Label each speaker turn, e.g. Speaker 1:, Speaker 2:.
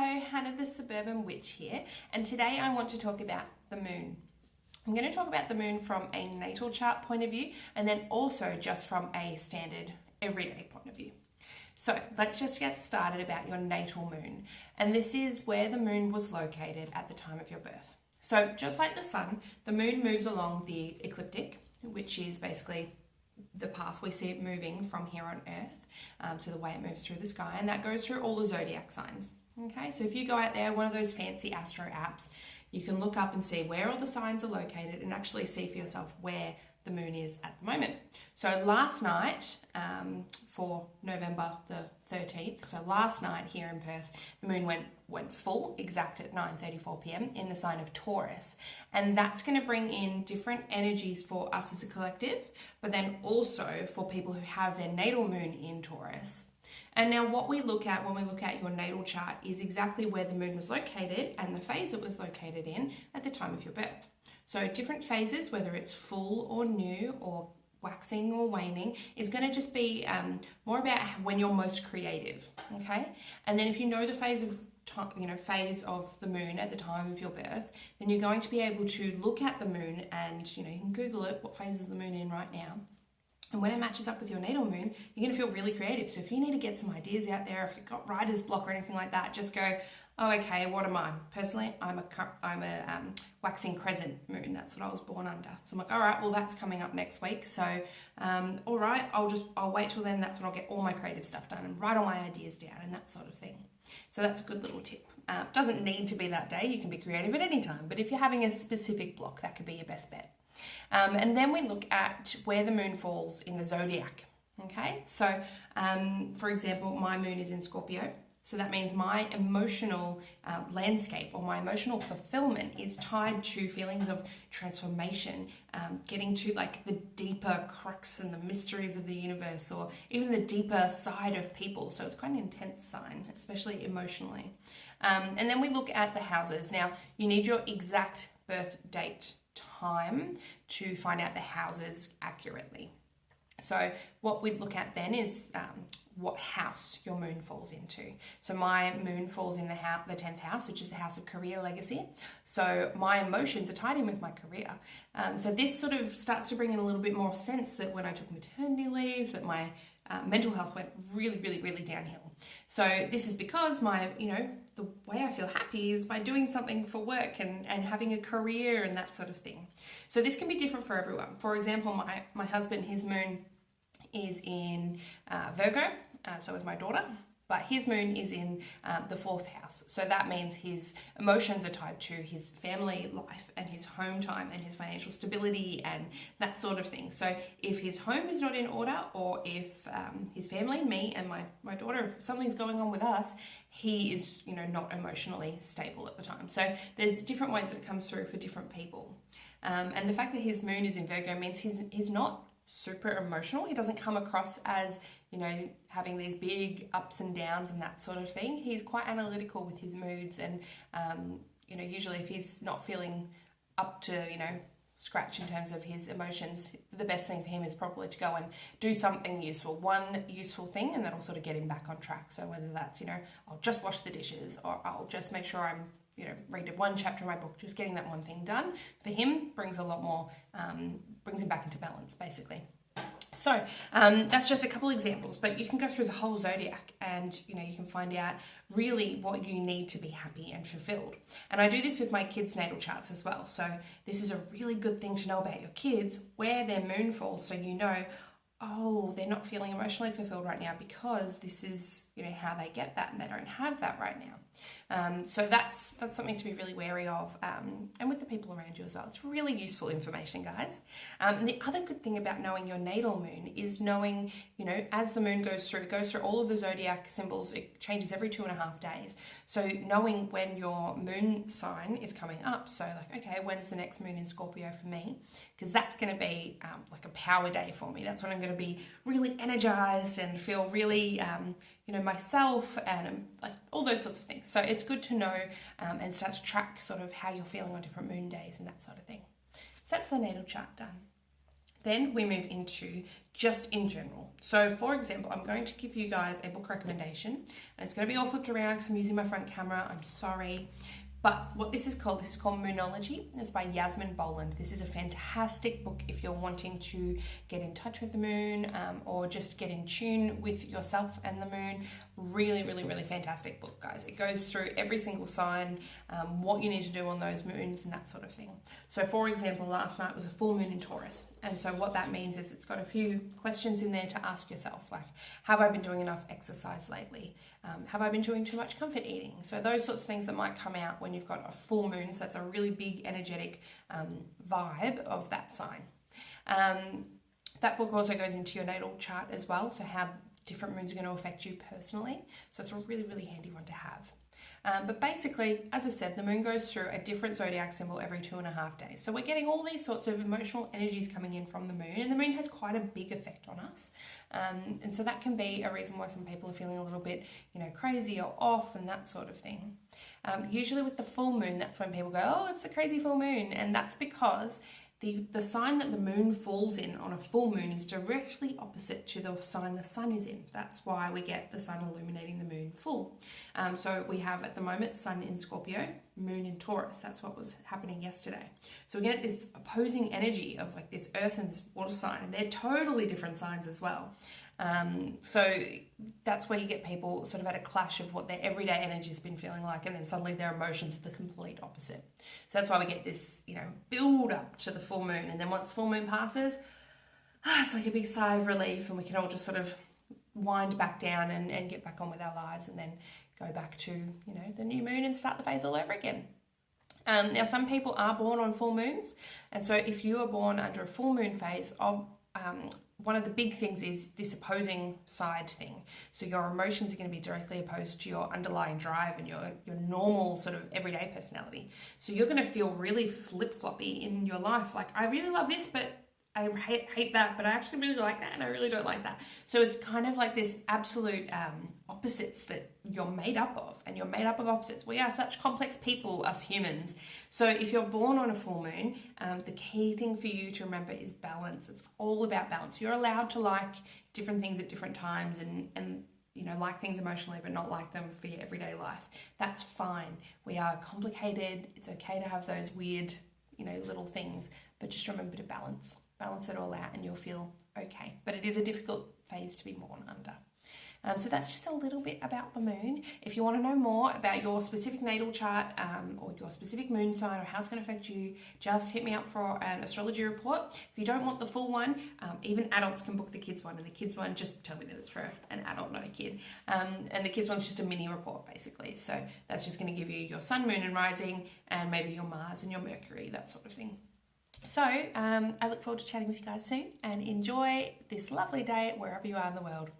Speaker 1: Hello, Hannah the Suburban Witch here, and today I want to talk about the moon. I'm going to talk about the moon from a natal chart point of view and then also just from a standard everyday point of view. So let's just get started about your natal moon, and this is where the moon was located at the time of your birth. So just like the sun, the moon moves along the ecliptic, which is basically the path we see it moving from here on Earth, so the way it moves through the sky, and that goes through all the zodiac signs. Okay, so if you go out there, one of those fancy astro apps, you can look up and see where all the signs are located and actually see for yourself where the moon is at the moment. So last night, for November the 13th, so last night here in Perth, the moon went full exact at 9:34 p.m. in the sign of Taurus, and that's going to bring in different energies for us as a collective, but then also for people who have their natal moon in Taurus. And now what we look at when we look at your natal chart is exactly where the moon was located and the phase it was located in at the time of your birth. So different phases, whether it's full or new or waxing or waning, is going to just be more about when you're most creative, okay? And then if you know the phase of the moon at the time of your birth, then you're going to be able to look at the moon and, you can Google it, what phase is the moon in right now? And when it matches up with your natal moon, you're going to feel really creative. So if you need to get some ideas out there, if you've got writer's block or anything like that, just go, oh, okay, what am I? Personally, I'm a waxing crescent moon. That's what I was born under. So I'm like, all right, well, that's coming up next week. So, all right, I'll wait till then. That's when I'll get all my creative stuff done and write all my ideas down and that sort of thing. So that's a good little tip. Doesn't need to be that day. You can be creative at any time. But if you're having a specific block, that could be your best bet. And then we look at where the moon falls in the zodiac. Okay, so for example, my moon is in Scorpio. So that means my emotional landscape or my emotional fulfillment is tied to feelings of transformation, getting to like the deeper crux and the mysteries of the universe, or even the deeper side of people. So it's quite an intense sign, especially emotionally. And then we look at the houses. Now, you need your exact birth date time to find out the houses accurately. So what we look at then is what house your moon falls into. So my moon falls in the 10th house, which is the house of career legacy. So my emotions are tied in with my career. So this sort of starts to bring in a little bit more sense that when I took maternity leave, that my mental health went really, really, really downhill. So this is because the way I feel happy is by doing something for work and having a career and that sort of thing. So this can be different for everyone. For example, my husband, his moon is in Virgo, so is my daughter, but his moon is in the 4th house. So that means his emotions are tied to his family life and his home time and his financial stability and that sort of thing. So if his home is not in order, or if his family, me and my daughter, if something's going on with us, he is not emotionally stable at the time. So there's different ways that it comes through for different people. And the fact that his moon is in Virgo means he's not super emotional. He doesn't come across as having these big ups and downs and that sort of thing. He's quite analytical with his moods, and usually if he's not feeling up to scratch in terms of his emotions, the best thing for him is probably to go and do something useful, one useful thing, and that'll sort of get him back on track. So whether that's I'll just wash the dishes, or I'll just make sure I'm read one chapter of my book, just getting that one thing done for him brings a lot more, brings him back into balance, basically. So that's just a couple examples, but you can go through the whole zodiac and you can find out really what you need to be happy and fulfilled. And I do this with my kids' natal charts as well. So this is a really good thing to know about your kids, where their moon falls, so oh, they're not feeling emotionally fulfilled right now because this is how they get that, and they don't have that right now. So that's something to be really wary of, and with the people around you as well. It's really useful information, guys. And the other good thing about knowing your natal moon is knowing, as the moon goes through all of the zodiac symbols, it changes every 2.5 days. So knowing when your moon sign is coming up, so like, okay, when's the next moon in Scorpio for me? Because that's going to be like a power day for me. That's when I'm going to be really energized and feel really, myself and like all those sorts of things. So it's good to know and start to track sort of how you're feeling on different moon days and that sort of thing. So that's the natal chart done. Then we move into just in general. So for example, I'm going to give you guys a book recommendation, and it's going to be all flipped around because I'm using my front camera. I'm sorry. But what this is called Moonology. It's by Yasmin Boland. This is a fantastic book if you're wanting to get in touch with the moon, or just get in tune with yourself and the moon. Really, really, really fantastic book, guys. It goes through every single sign, what you need to do on those moons and that sort of thing. So for example, last night was a full moon in Taurus. And so what that means is it's got a few questions in there to ask yourself, like, have I been doing enough exercise lately? Have I been doing too much comfort eating? So those sorts of things that might come out when you've got a full moon. So that's a really big energetic vibe of that sign. That book also goes into your natal chart as well. So how different moons are going to affect you personally. So it's a really, really handy one to have. But basically, as I said, the moon goes through a different zodiac symbol every 2.5 days. So we're getting all these sorts of emotional energies coming in from the moon, and the moon has quite a big effect on us. And so that can be a reason why some people are feeling a little bit, crazy or off and that sort of thing. Usually with the full moon, that's when people go, oh, it's the crazy full moon. And that's because the sign that the moon falls in on a full moon is directly opposite to the sign the sun is in. That's why we get the sun illuminating the moon full. So we have at the moment sun in Scorpio, moon in Taurus. That's what was happening yesterday. So we get this opposing energy of like this earth and this water sign, and they're totally different signs as well. So that's where you get people sort of at a clash of what their everyday energy has been feeling like, and then suddenly their emotions are the complete opposite. So that's why we get this, build up to the full moon, and then once the full moon passes, it's like a big sigh of relief, and we can all just sort of wind back down and get back on with our lives, and then go back to, the new moon and start the phase all over again. Now, some people are born on full moons, and so if you are born under a full moon phase of one of the big things is this opposing side thing. So your emotions are going to be directly opposed to your underlying drive and your normal sort of everyday personality. So you're going to feel really flip-floppy in your life. Like, I really love this, but I hate that, but I actually really like that, and I really don't like that. So it's kind of like this absolute opposites that you're made up of, and you're made up of opposites. We are such complex people, us humans. So if you're born on a full moon, the key thing for you to remember is balance. It's all about balance. You're allowed to like different things at different times, and like things emotionally, but not like them for your everyday life. That's fine. We are complicated. It's okay to have those weird, little things, but just remember to balance it all out, and you'll feel okay. But it is a difficult phase to be born under. So that's just a little bit about the moon. If you want to know more about your specific natal chart, or your specific moon sign, or how it's going to affect you, just hit me up for an astrology report. If you don't want the full one, even adults can book the kids one, and the kids one, just tell me that it's for an adult, not a kid. And the kids one's just a mini report, basically. So that's just going to give you your sun, moon and rising, and maybe your Mars and your Mercury, that sort of thing. So I look forward to chatting with you guys soon, and enjoy this lovely day wherever you are in the world.